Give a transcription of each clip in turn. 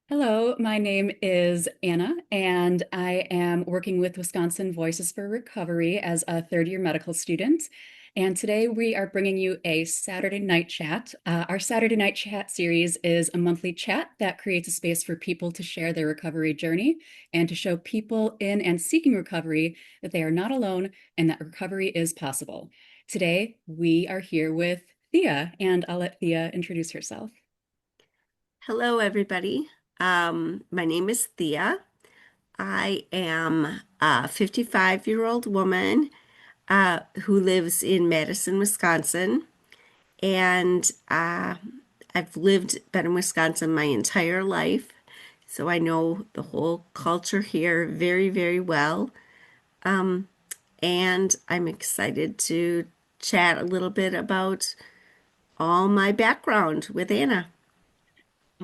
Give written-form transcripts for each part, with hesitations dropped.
Hello, my name is Anna, and I am working with Wisconsin Voices for Recovery as a third-year medical student. And today we are bringing you a Saturday night chat. Our Saturday night chat series is a monthly chat that creates a space for people to share their recovery journey and to show people in and seeking recovery that they are not alone and that recovery is possible. Today we are here with Thea, and I'll let Thea introduce herself. Hello, everybody. My name is Thea. I am a 55-year-old woman who lives in Madison, Wisconsin. And been in Wisconsin my entire life. So I know the whole culture here very, very well. Um, and I'm excited to chat a little bit about all my background with Anna.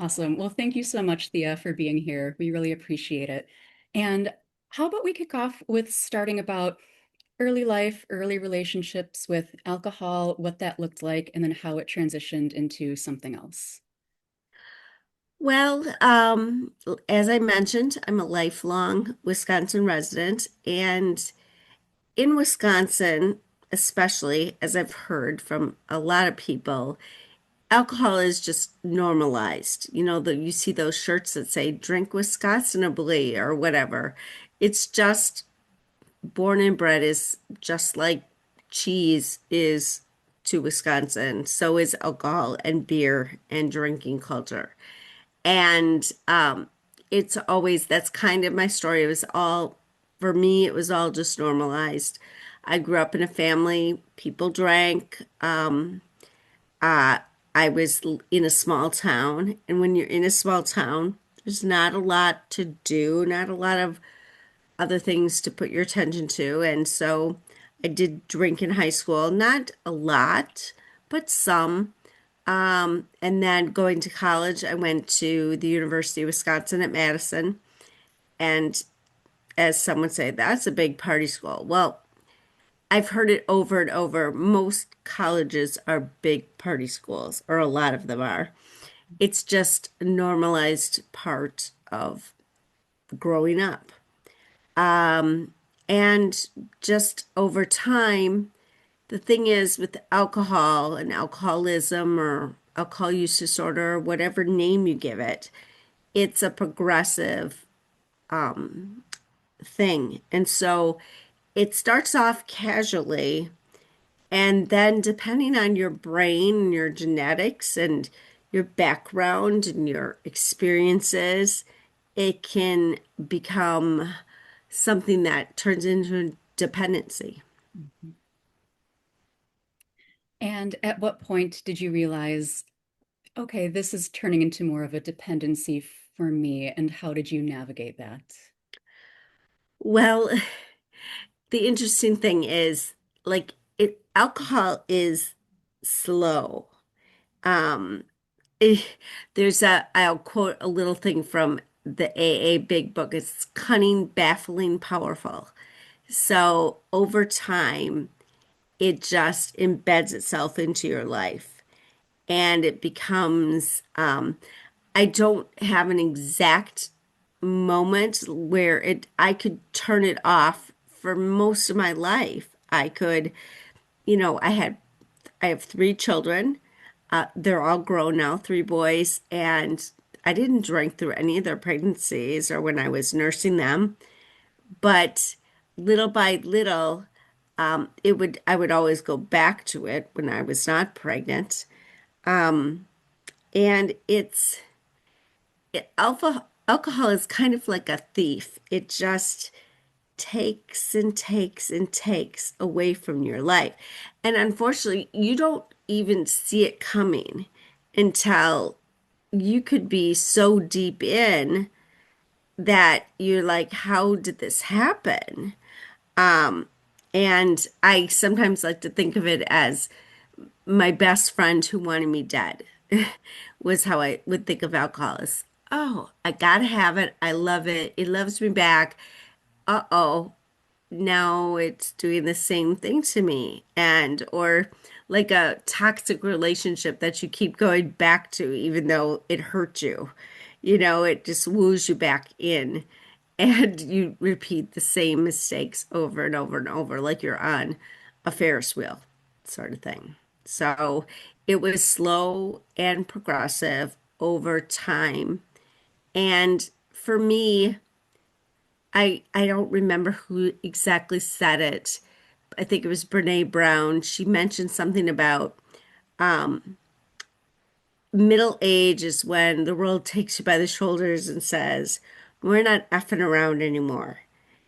Awesome. Well, thank you so much, Thea, for being here. We really appreciate it. And how about we kick off with starting about early life, early relationships with alcohol, what that looked like, and then how it transitioned into something else. Well, as I mentioned, I'm a lifelong Wisconsin resident, and in Wisconsin, especially as I've heard from a lot of people, alcohol is just normalized. You see those shirts that say drink Wisconsinably or whatever. It's just born and bred is just like cheese is to Wisconsin. So is alcohol and beer and drinking culture. And it's always, that's kind of my story. It was all, for me, it was all just normalized. I grew up in a family, people drank. Uh, I was in a small town. And when you're in a small town, there's not a lot to do, not a lot of other things to put your attention to. And so I did drink in high school, not a lot, but some. And then going to college, I went to the University of Wisconsin at Madison. And as some would say, that's a big party school. Well, I've heard it over and over. Most colleges are big party schools, or a lot of them are. It's just a normalized part of growing up. Um, and just over time, the thing is with alcohol and alcoholism or alcohol use disorder, whatever name you give it, it's a progressive thing. And so it starts off casually, and then depending on your brain and your genetics and your background and your experiences, it can become something that turns into dependency. Mhm. And at what point did you realize, okay, this is turning into more of a dependency for me, and how did you navigate that? Well, the interesting thing is alcohol is slow. Um, eh, I'll quote a little thing from the AA Big Book. It's cunning, baffling, powerful. So over time, it just embeds itself into your life and it becomes, I don't have an exact moment where I could turn it off for most of my life. I could, you know, I have three children. They're all grown now, three boys, and I didn't drink through any of their pregnancies or when I was nursing them. But little by little, I would always go back to it when I was not pregnant. Um, and alcohol is kind of like a thief. It just takes and takes and takes away from your life. And unfortunately, you don't even see it coming until you could be so deep in that you're like, how did this happen? Um, and I sometimes like to think of it as my best friend who wanted me dead was how I would think of alcohol as, oh, I gotta have it. I love it. It loves me back. Uh-oh, now it's doing the same thing to me. And, or like a toxic relationship that you keep going back to, even though it hurt you. it just woos you back in and you repeat the same mistakes over and over and over, like you're on a Ferris wheel sort of thing. So it was slow and progressive over time. And for me, I don't remember who exactly said it. I think it was Brene Brown. She mentioned something about middle age is when the world takes you by the shoulders and says, we're not effing around anymore.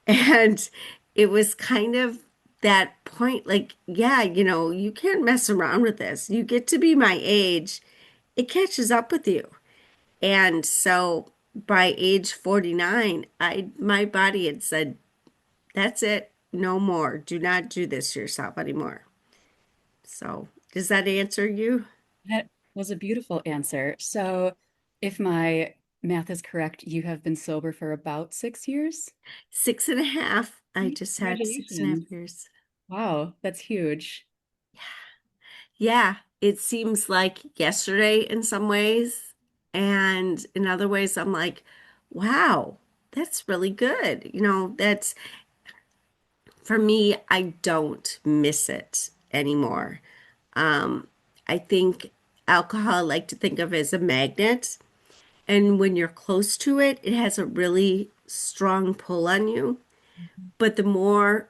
And it was kind of that point, like, yeah, you can't mess around with this. You get to be my age, it catches up with you. And so by age 49, my body had said, that's it, no more. Do not do this to yourself anymore. So does that answer you? That was a beautiful answer. So, if my math is correct, you have been sober for about 6 years? 6.5. I just had six and a Congratulations. half years. Wow, that's huge. Yeah, it seems like yesterday in some ways. And in other ways, I'm like, wow, that's really good. That's for me, I don't miss it anymore. Um, I think alcohol, I like to think of as a magnet. And when you're close to it, it has a really strong pull on you. But the more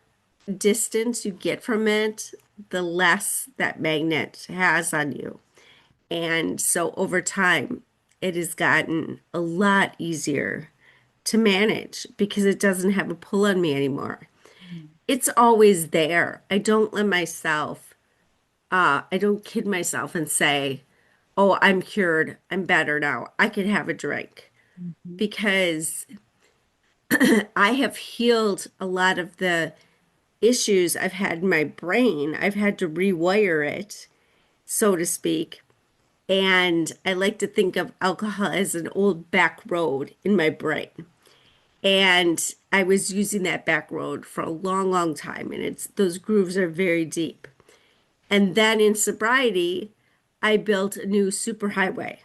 distance you get from it, the less that magnet has on you. And so over time, it has gotten a lot easier to manage because it doesn't have a pull on me anymore. It's always there. I don't kid myself and say, oh, I'm cured. I'm better now. I can have a drink Mhm. because I have healed a lot of the issues I've had in my brain. I've had to rewire it, so to speak. And I like to think of alcohol as an old back road in my brain. And I was using that back road for a long, long time. And those grooves are very deep. And then in sobriety, I built a new superhighway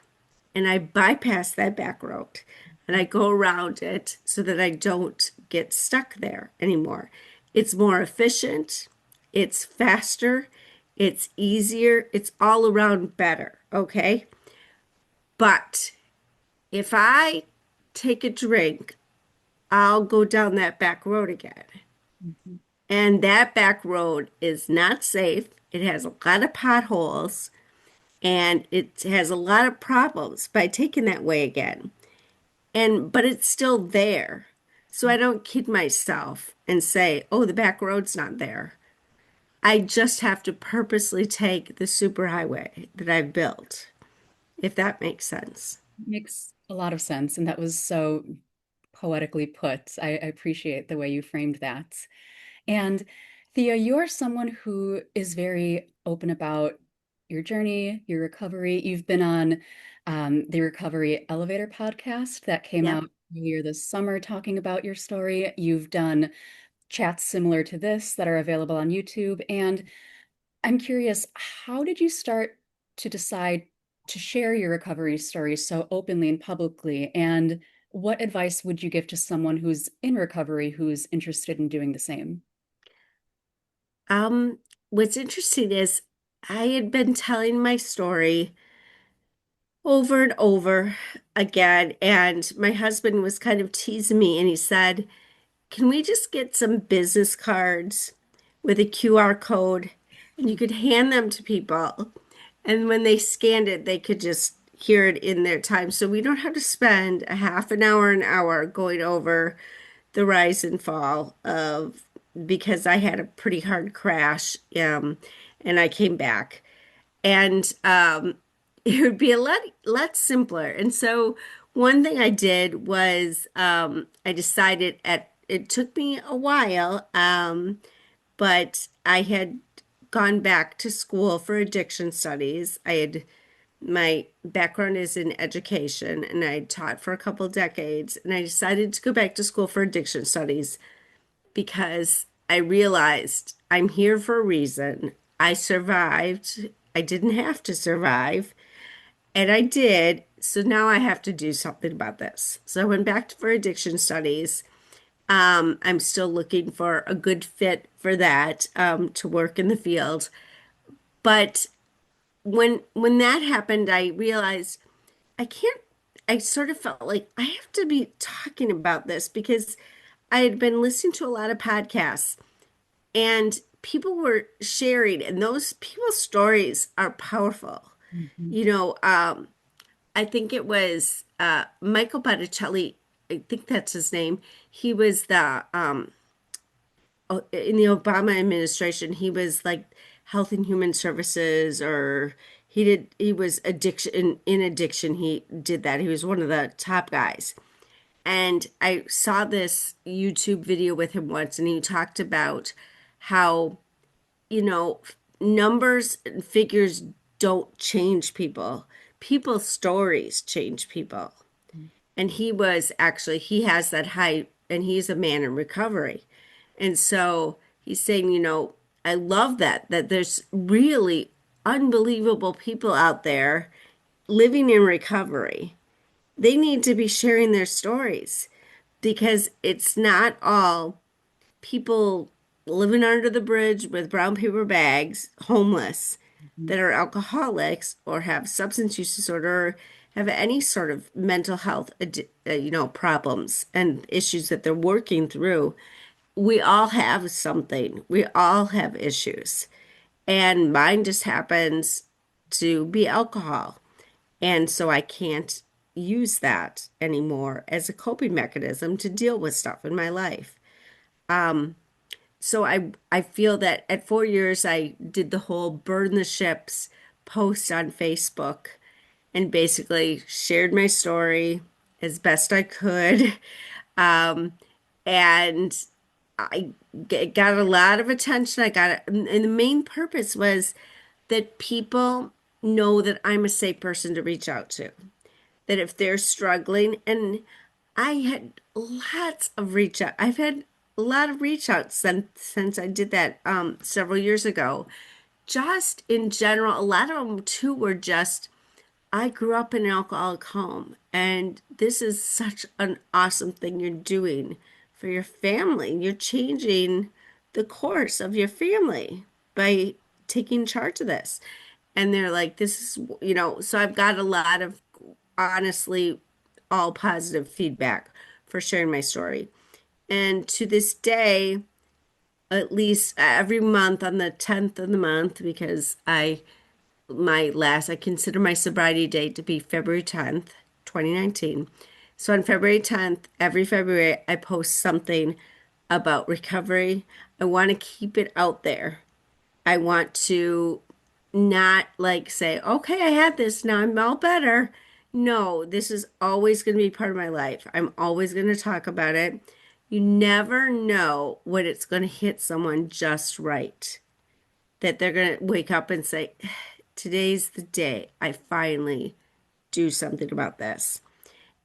and I bypass that back road and I go around it so that I don't get stuck there anymore. It's more efficient, it's faster, it's easier, it's all around better, okay? But if I take a drink, I'll go down that back road again. Mhm. And that back road is not safe. It has a lot of potholes and it has a lot of problems by taking that way again. But it's still there. So I don't kid myself and say, "Oh, the back road's not there." I just have to purposely take the superhighway that I've built, if that makes sense. Makes a lot of sense, and that was so poetically put. I appreciate the way you framed that. And Thea, you're someone who is very open about your journey, your recovery. You've been on the Recovery Elevator podcast that came Yep. out earlier this summer talking about your story. You've done chats similar to this that are available on YouTube. And I'm curious, how did you start to decide to share your recovery story so openly and publicly? And what advice would you give to someone who's in recovery who's interested in doing the same? Um, what's interesting is I had been telling my story over and over again, and my husband was kind of teasing me, and he said, can we just get some business cards with a QR code and you could hand them to people? And when they scanned it, they could just hear it in their time. So we don't have to spend a half an hour going over the rise and fall of because I had a pretty hard crash and I came back. And it would be a lot simpler. And so one thing I did was I decided at it took me a while, but I had gone back to school for addiction studies. My background is in education and I taught for a couple decades and I decided to go back to school for addiction studies because I realized I'm here for a reason. I survived. I didn't have to survive. And I did. So now I have to do something about this. So I went back for addiction studies. I'm still looking for a good fit for that to work in the field. But when that happened, I realized I can't. I sort of felt like I have to be talking about this because I had been listening to a lot of podcasts and people were sharing, and those people's stories are powerful. Mhm. You know, I think it was Michael Botticelli. I think that's his name. He was the in the Obama administration. He was like Health and Human Services, or he was addiction in addiction. He did that. He was one of the top guys. And I saw this YouTube video with him once, and he talked about how, you know, numbers and figures don't change people. People's stories change people. And he was actually, he has that height and he's a man in recovery. And so he's saying, I love that there's really unbelievable people out there living in recovery. They need to be sharing their stories because it's not all people living under the bridge with brown paper bags, homeless, Mhm. that are alcoholics or have substance use disorder, or have any sort of mental health, problems and issues that they're working through. We all have something. We all have issues. And mine just happens to be alcohol. And so I can't use that anymore as a coping mechanism to deal with stuff in my life. So I feel that at 4 years I did the whole burn the ships post on Facebook and basically shared my story as best I could. Um, and got a lot of attention. I got it, and the main purpose was that people know that I'm a safe person to reach out to. That if they're struggling, and I had lots of reach out. I've had a lot of reach outs since I did that several years ago. Just in general, a lot of them too were just I grew up in an alcoholic home, and this is such an awesome thing you're doing for your family. You're changing the course of your family by taking charge of this. And they're like, this is, so I've got a lot of honestly all positive feedback for sharing my story. And to this day, at least every month on the 10th of the month, because I consider my sobriety date to be February 10th, 2019. So on February 10th, every February, I post something about recovery. I want to keep it out there. I want to not like say, okay, I had this, now I'm all better. No, this is always going to be part of my life. I'm always going to talk about it. You never know when it's going to hit someone just right, that they're going to wake up and say, today's the day I finally do something about this.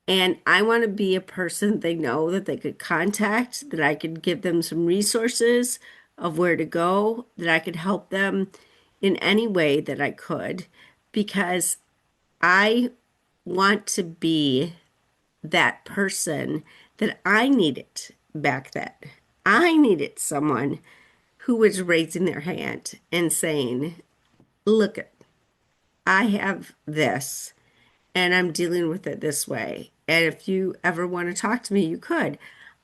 And I want to be a person they know that they could contact, that I could give them some resources of where to go, that I could help them in any way that I could, because I want to be that person that I needed back then. I needed someone who was raising their hand and saying, look, I have this and I'm dealing with it this way. And if you ever want to talk to me, you could.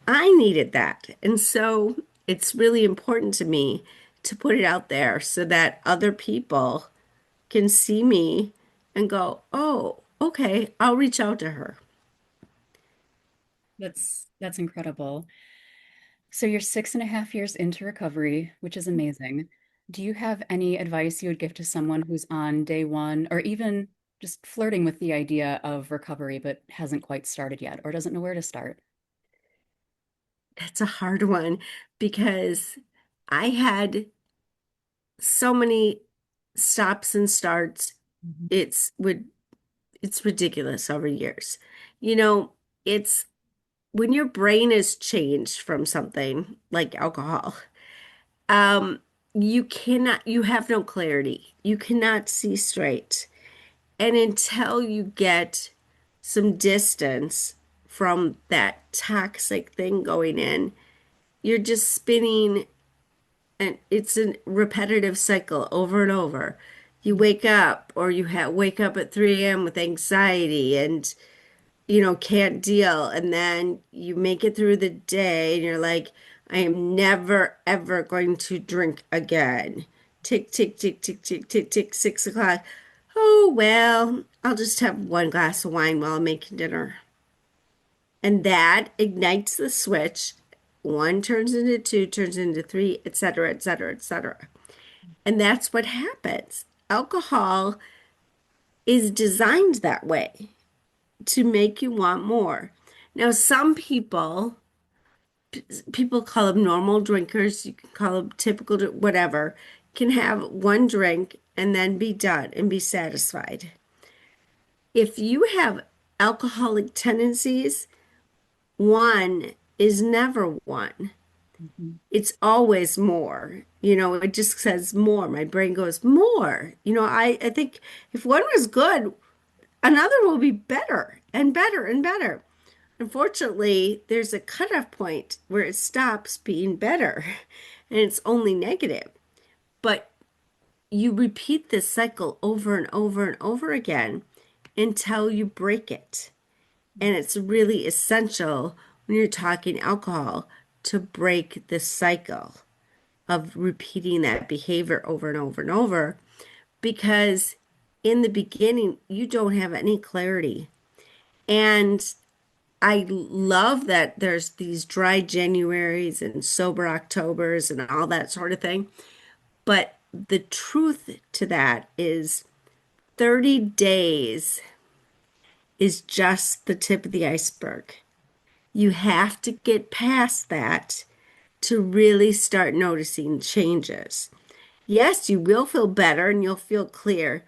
I needed that. And so it's really important to me to put it out there so that other people can see me and go, oh, okay, I'll reach out to her. That's incredible. So you're 6.5 years into recovery, which is amazing. Do you have any advice you would give to someone who's on day one, or even just flirting with the idea of recovery but hasn't quite started yet, or doesn't know where to start? That's a hard one because I had so many stops and starts. Mhm. It's would it's ridiculous over years. You know, it's when your brain is changed from something like alcohol, um, you have no clarity. You cannot see straight. And until you get some distance from that toxic thing going in, you're just spinning, and it's a repetitive cycle over and over. You wake up, or wake up at 3 a.m. with anxiety and can't deal. And then you make it through the day and you're like, I am never, ever going to drink again. Tick, tick, tick, tick, tick, tick, tick, 6 o'clock. Oh, well, I'll just have one glass of wine while I'm making dinner. And that ignites the switch. One turns into two, turns into three, et cetera, et cetera, et cetera. And that's what happens. Alcohol is designed that way to make you want more. Now, some people call them normal drinkers, you can call them typical, whatever, can have one drink and then be done and be satisfied. If you have alcoholic tendencies, one is never one. Mhm. It's always more. It just says more. My brain goes, more. I think if one was good, another will be better and better and better. Unfortunately, there's a cutoff point where it stops being better and it's only negative. But you repeat this cycle over and over and over again until you break it. And it's really essential when you're talking alcohol to break the cycle of repeating that behavior over and over and over, because in the beginning, you don't have any clarity. And I love that there's these dry Januaries and sober Octobers and all that sort of thing. But the truth to that is 30 days is just the tip of the iceberg. You have to get past that to really start noticing changes. Yes, you will feel better and you'll feel clear,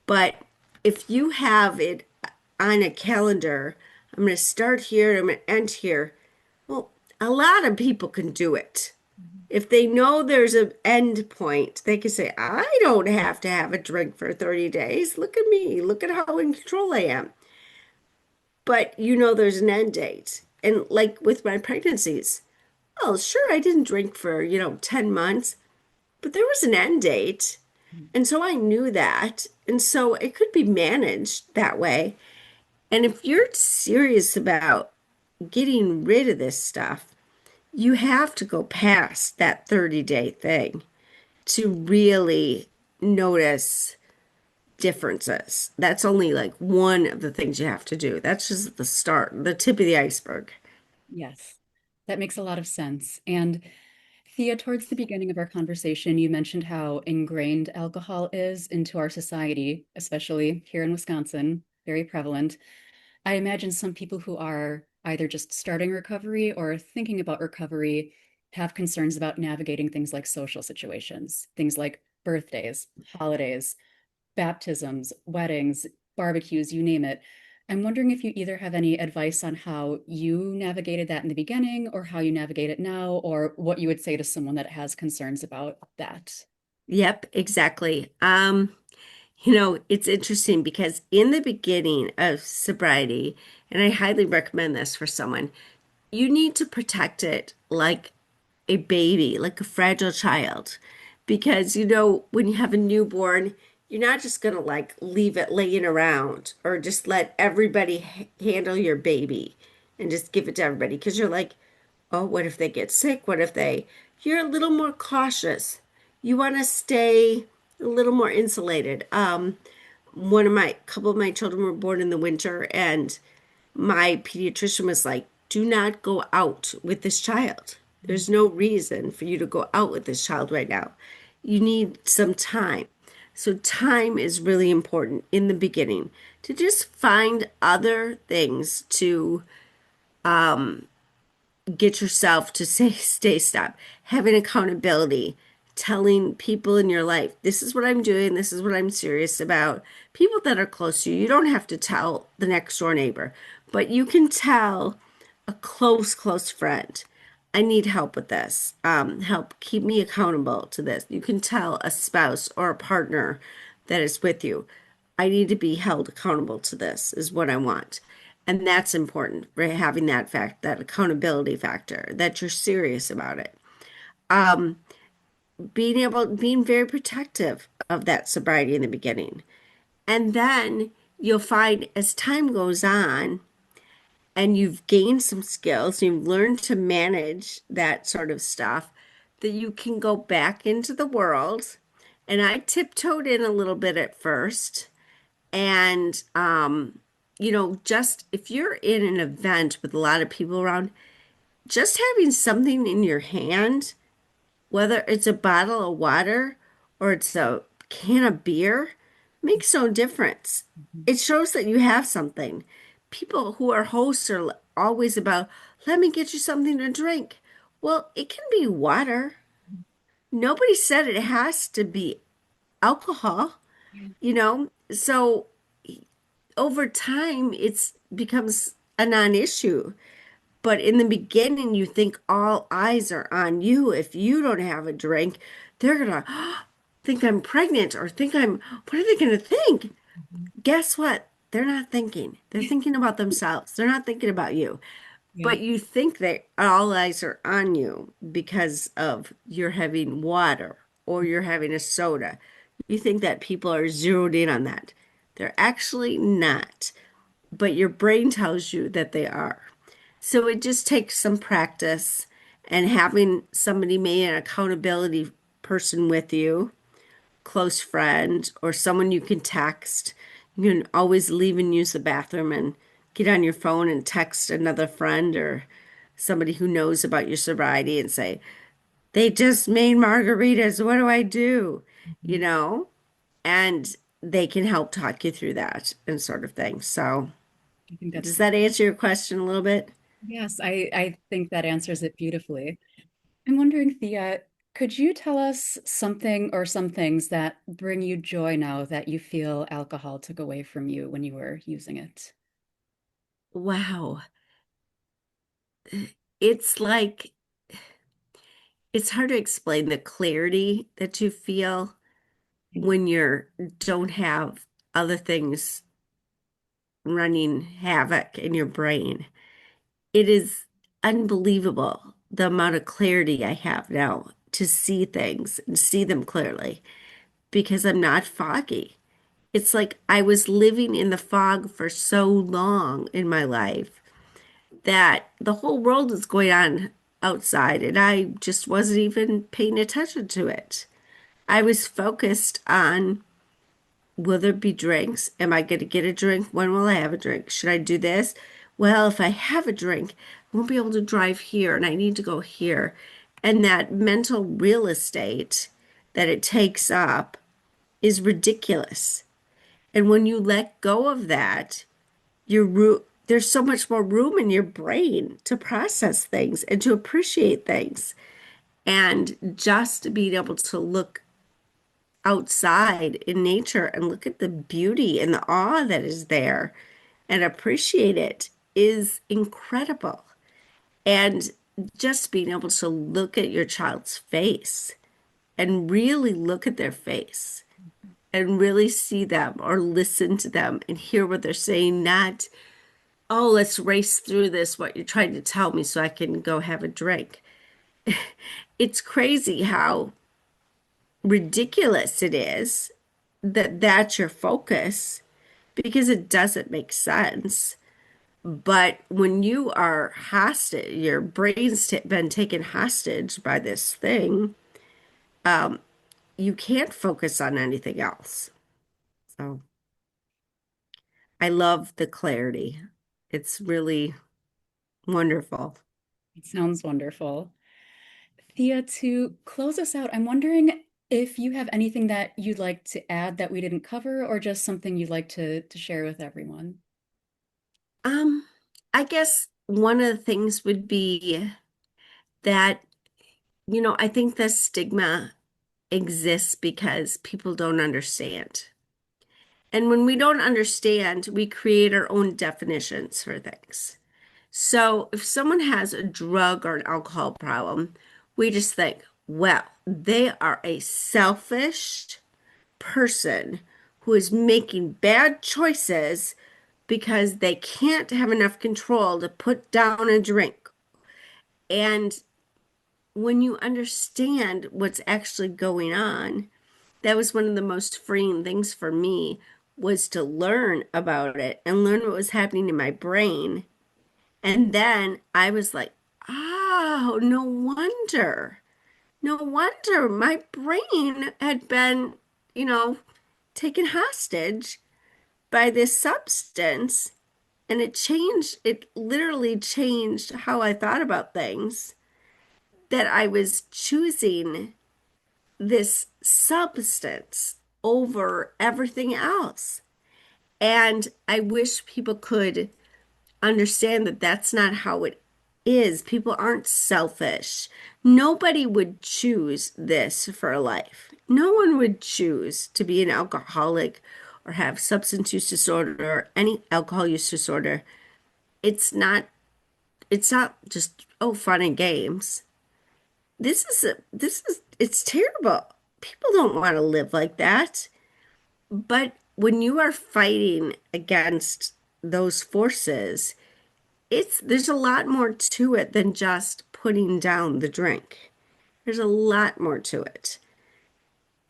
but if you have it on a calendar, I'm going to start here, I'm going to end here. Well, a lot of people can do it. If they know there's an end point, they can say, I don't have to have a drink for 30 days. Look at me. Look at how in control I am. But there's an end date. And like with my pregnancies, well, sure, I didn't drink for, 10 months, but there was an end date. And so I knew that. And so it could be managed that way. And if you're serious about getting rid of this stuff, you have to go past that 30-day thing to really notice differences. That's only like one of the things you have to do. That's just the start, the tip of the iceberg. Yes, that makes a lot of sense. And Thea, towards the beginning of our conversation, you mentioned how ingrained alcohol is into our society, especially here in Wisconsin, very prevalent. I imagine some people who are either just starting recovery or thinking about recovery have concerns about navigating things like social situations, things like birthdays, holidays, baptisms, weddings, barbecues, you name it. I'm wondering if you either have any advice on how you navigated that in the beginning or how you navigate it now, or what you would say to someone that has concerns about that. Yep, exactly. It's interesting because in the beginning of sobriety, and I highly recommend this for someone, you need to protect it like a baby, like a fragile child. Because, when you have a newborn, you're not just going to like leave it laying around or just let everybody handle your baby and just give it to everybody. Because you're like, oh, what if they get sick? You're a little more cautious. You want to stay a little more insulated. Couple of my children were born in the winter, and my pediatrician was like, do not go out with this child. There's no reason for you to go out with this child right now. You need some time. So, time is really important in the beginning to just find other things to get yourself to stay stop, having accountability, telling people in your life, this is what I'm doing, this is what I'm serious about. People that are close to you, you don't have to tell the next door neighbor, but you can tell a close friend, I need help with this. Help keep me accountable to this. You can tell a spouse or a partner that is with you. I need to be held accountable to this is what I want. And that's important for having that accountability factor, that you're serious about it. Um, being very protective of that sobriety in the beginning. And then you'll find as time goes on and you've gained some skills, you've learned to manage that sort of stuff, that you can go back into the world. And I tiptoed in a little bit at first. And, just if you're in an event with a lot of people around, just having something in your hand, whether it's a bottle of water or it's a can of beer, makes no difference. Mhm. It shows that you have something. People who are hosts are always about, let me get you something to drink. Well, it can be water. Nobody said it has to be alcohol, Yeah. So over time, it's becomes a non-issue. But in the beginning, you think all eyes are on you. If you don't have a drink, they're gonna think I'm pregnant or think what are they gonna think? Mhm. Guess what? They're not thinking. They're thinking about themselves. They're not thinking about you. Yeah. But you think that all eyes are on you because of you're having water or you're having a soda. You think that people are zeroed in on that. They're actually not, but your brain tells you that they are. So it just takes some practice and having somebody, maybe an accountability person with you, close friend, or someone you can text. You can always leave and use the bathroom and get on your phone and text another friend or somebody who knows about your sobriety and say, they just made margaritas. What do I do? You Mhm. know, and they can help talk you through that and sort of thing. So, I think that's, does that answer your question a little bit? yes, I think that answers it beautifully. I'm wondering, Thea, could you tell us something or some things that bring you joy now that you feel alcohol took away from you when you were using it? Wow. It's like, it's hard to explain the clarity that you feel when you're don't have other things running havoc in your brain. It is unbelievable the amount of clarity I have now to see things and see them clearly because I'm not foggy. It's like I was living in the fog for so long in my life that the whole world is going on outside and I just wasn't even paying attention to it. I was focused on, will there be drinks? Am I going to get a drink? When will I have a drink? Should I do this? Well, if I have a drink, I won't be able to drive here and I need to go here. And that mental real estate that it takes up is ridiculous. And when you let go of that, there's so much more room in your brain to process things and to appreciate things. And just being able to look outside in nature and look at the beauty and the awe that is there and appreciate it is incredible. And just being able to look at your child's face and really look at their face and really see them or listen to them and hear what they're saying, not, oh, let's race through this, what you're trying to tell me so I can go have a drink. It's crazy how ridiculous it is that that's your focus because it doesn't make sense. But when you are hostage, your brain's been taken hostage by this thing, you can't focus on anything else. So I love the clarity. It's really wonderful. It sounds wonderful. Thea, to close us out, I'm wondering if you have anything that you'd like to add that we didn't cover, or just something you'd like to share with everyone. Um, I guess one of the things would be that, I think the stigma exists because people don't understand. And when we don't understand, we create our own definitions for things. So if someone has a drug or an alcohol problem, we just think, well, they are a selfish person who is making bad choices because they can't have enough control to put down a drink. And when you understand what's actually going on, that was one of the most freeing things for me was to learn about it and learn what was happening in my brain. And then I was like, oh, no wonder. No wonder my brain had been, you know, taken hostage by this substance. And it literally changed how I thought about things, that I was choosing this substance over everything else. And I wish people could understand that that's not how it is. People aren't selfish. Nobody would choose this for a life. No one would choose to be an alcoholic or have substance use disorder or any alcohol use disorder. It's not it's not just fun and games. It's terrible. People don't want to live like that. But when you are fighting against those forces, there's a lot more to it than just putting down the drink. There's a lot more to it.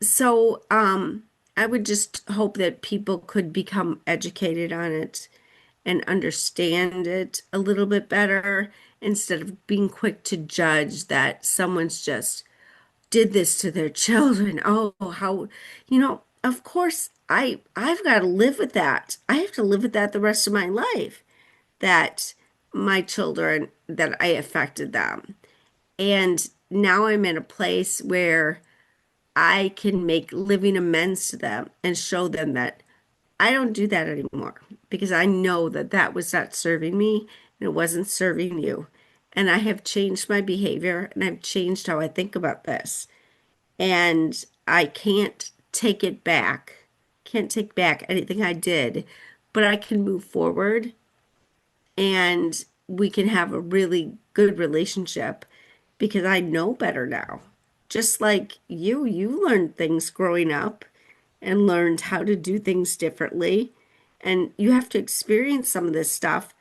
So, I would just hope that people could become educated on it and understand it a little bit better instead of being quick to judge that someone's just did this to their children. Oh, how, of course I've got to live with that. I have to live with that the rest of my life, that my children, that I affected them. And now I'm in a place where I can make living amends to them and show them that I don't do that anymore because I know that that was not serving me and it wasn't serving you. And I have changed my behavior and I've changed how I think about this. And I can't take it back. Can't take back anything I did, but I can move forward and we can have a really good relationship because I know better now. Just like you learned things growing up and learned how to do things differently. And you have to experience some of this stuff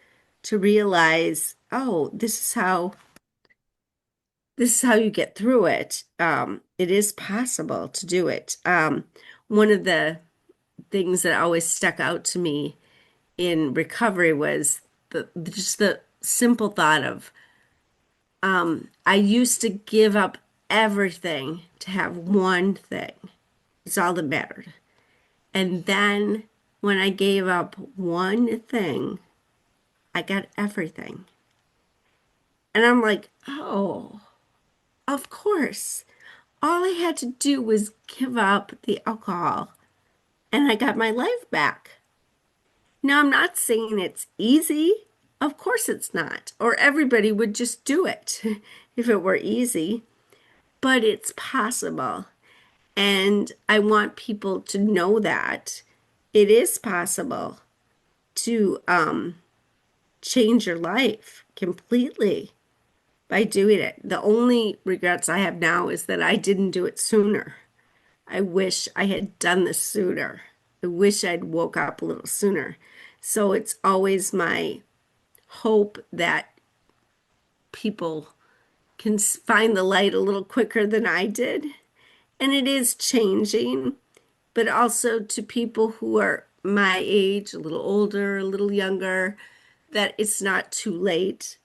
to realize, oh, this is how you get through it. It is possible to do it. One of the things that always stuck out to me in recovery was just the simple thought of I used to give up everything to have one thing. It's all that mattered. And then when I gave up one thing, I got everything. And I'm like, oh, of course. All I had to do was give up the alcohol and I got my life back. Now, I'm not saying it's easy. Of course it's not. Or everybody would just do it if it were easy. But it's possible. And I want people to know that it is possible to change your life completely by doing it. The only regrets I have now is that I didn't do it sooner. I wish I had done this sooner. I wish I'd woke up a little sooner. So it's always my hope that people can find the light a little quicker than I did. And it is changing, but also to people who are my age, a little older, a little younger, that it's not too late.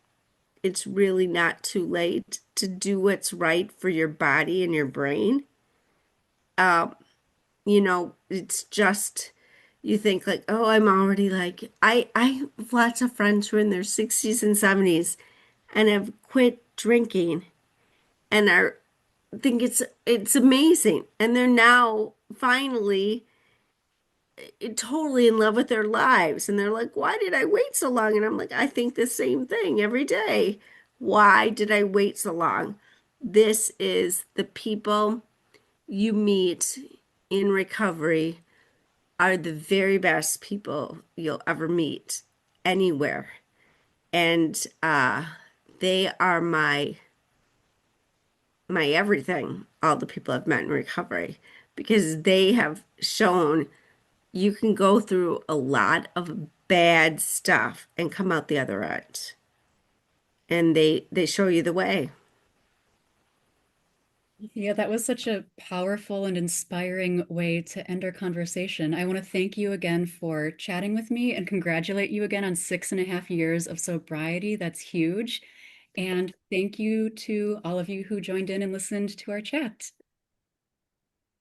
It's really not too late to do what's right for your body and your brain. It's just, you think like, oh, I'm already like, I have lots of friends who are in their 60s and 70s and have quit drinking and think it's amazing. And they're now finally totally in love with their lives. And they're like, why did I wait so long? And I'm like, I think the same thing every day. Why did I wait so long? This is the people you meet in recovery are the very best people you'll ever meet anywhere. And they are my everything, all the people I've met in recovery, because they have shown you can go through a lot of bad stuff and come out the other end. And they show you the way. Yeah, that was such a powerful and inspiring way to end our conversation. I want to thank you again for chatting with me and congratulate you again on 6.5 years of sobriety. That's huge. And thank you to all of you who joined in and listened to our chat.